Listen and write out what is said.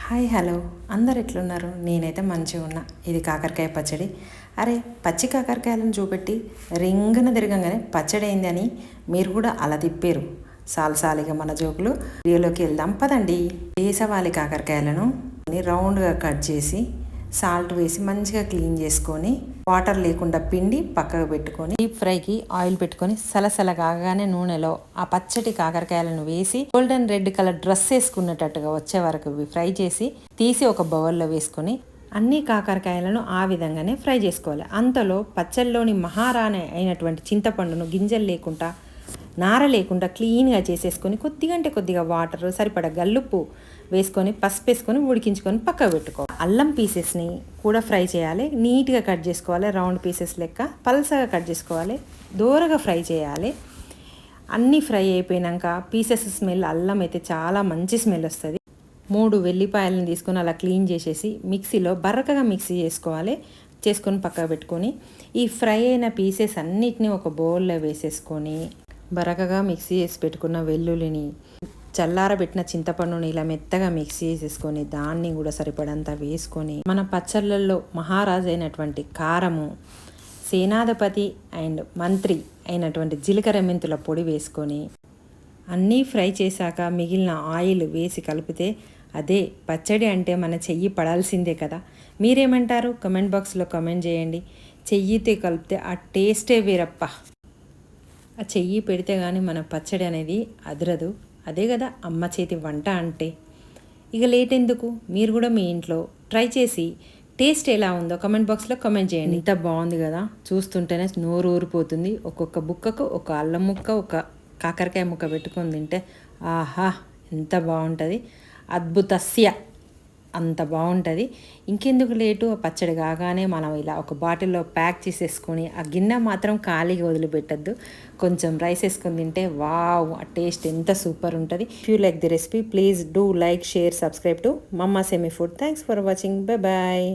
Hi hello అందరు ఎట్లున్నారు? నేనైతే మంచిగా ఉన్నా. ఇది కాకరకాయ పచ్చడి. అరే పచ్చి కాకరకాయలను చూపెట్టి రింగున తిరగంగానే పచ్చడి అయింది అని మీరు కూడా అలా తిప్పారు. సాలిసాలిగా మన జోకులు వీడియోలోకి వెళ్దాం పదండి. దేశవాళీ కాకరకాయలను రౌండ్గా కట్ చేసి సాల్ట్ వేసి మంచిగా క్లీన్ చేసుకొని వాటర్ లేకుండా పిండి పక్కకు పెట్టుకొని డీప్ ఫ్రైకి ఆయిల్ పెట్టుకొని సలసల కాగానే నూనెలో ఆ పచ్చటి కాకరకాయలను వేసి గోల్డెన్ రెడ్ కలర్ డ్రెస్ వేసుకున్నట్టుగా వచ్చే వరకు ఫ్రై చేసి తీసి ఒక బౌల్లో వేసుకొని అన్ని కాకరకాయలను ఆ విధంగానే ఫ్రై చేసుకోవాలి. అంతలో పచ్చళ్ళలోని మహారాణి అయినటువంటి చింతపండును గింజలు లేకుండా నార లేకుండా క్లీన్గా చేసేసుకొని కొద్దిగా వాటర్ సరిపడా గల్లుప్పు వేసుకొని పసుపు వేసుకొని ఉడికించుకొని పక్కకు పెట్టుకోవాలి. అల్లం పీసెస్ని కూడా ఫ్రై చేయాలి. నీట్గా కట్ చేసుకోవాలి. రౌండ్ పీసెస్ లెక్క పల్సగా కట్ చేసుకోవాలి. దూరగా ఫ్రై చేయాలి. అన్నీ ఫ్రై అయిపోయాక పీసెస్ స్మెల్ అల్లం అయితే చాలా మంచి స్మెల్ వస్తుంది. 3 వెల్లిపాయలను తీసుకొని అలా క్లీన్ చేసేసి మిక్సీలో బరకగా మిక్సీ చేసుకోవాలి. చేసుకొని పక్కకు పెట్టుకొని ఈ ఫ్రై అయిన పీసెస్ అన్నిటిని ఒక బౌల్లో వేసేసుకొని బరకగా మిక్సీ చేసి పెట్టుకున్న వెల్లుల్లిని చల్లారబెట్టిన చింతపండుని ఇలా మెత్తగా మిక్సీ చేసేసుకొని దాన్ని కూడా సరిపడంత వేసుకొని మన పచ్చళ్ళల్లో మహారాజు అయినటువంటి కారము, సేనాధిపతి అండ్ మంత్రి అయినటువంటి జీలకర్ర మెంతుల పొడి వేసుకొని అన్నీ ఫ్రై చేశాక మిగిలిన ఆయిల్ వేసి కలిపితే అదే పచ్చడి అంటే మన చెయ్యి పడాల్సిందే కదా. మీరేమంటారు? కమెంట్ బాక్స్లో కమెంట్ చేయండి. చెయ్యితో కలిపితే ఆ టేస్టే వేరప్ప. ఆ చెయ్యి పెడితే కానీ మన పచ్చడి అనేది అదరదు. అదే కదా అమ్మ చేతి వంట అంటే. ఇక లేట్ ఎందుకు, మీరు కూడా మీ ఇంట్లో ట్రై చేసి టేస్ట్ ఎలా ఉందో కమెంట్ బాక్స్లో కమెంట్ చేయండి. ఇంత బాగుంది కదా, చూస్తుంటేనే నోరు ఊరిపోతుంది. ఒక్కొక్క బుక్కకు ఒక అల్లం ముక్క, ఒక కాకరకాయ ముక్క పెట్టుకొని తింటే ఆహా ఎంత బాగుంటుంది. అద్భుతస్య అంత బాగుంటుంది. ఇంకెందుకు లేటు, పచ్చడి కాగానే మనం ఇలా ఒక బాటిల్లో ప్యాక్ చేసేసుకొని ఆ గిన్నె మాత్రం ఖాళీగా వదిలిపెట్టద్దు. కొంచెం రైస్ వేసుకొని తింటే వావ్, ఆ టేస్ట్ ఎంత సూపర్ ఉంటుంది. If you like the recipe please do like, share, subscribe to Mamma Semi Food. Thanks for watching. Bye bye.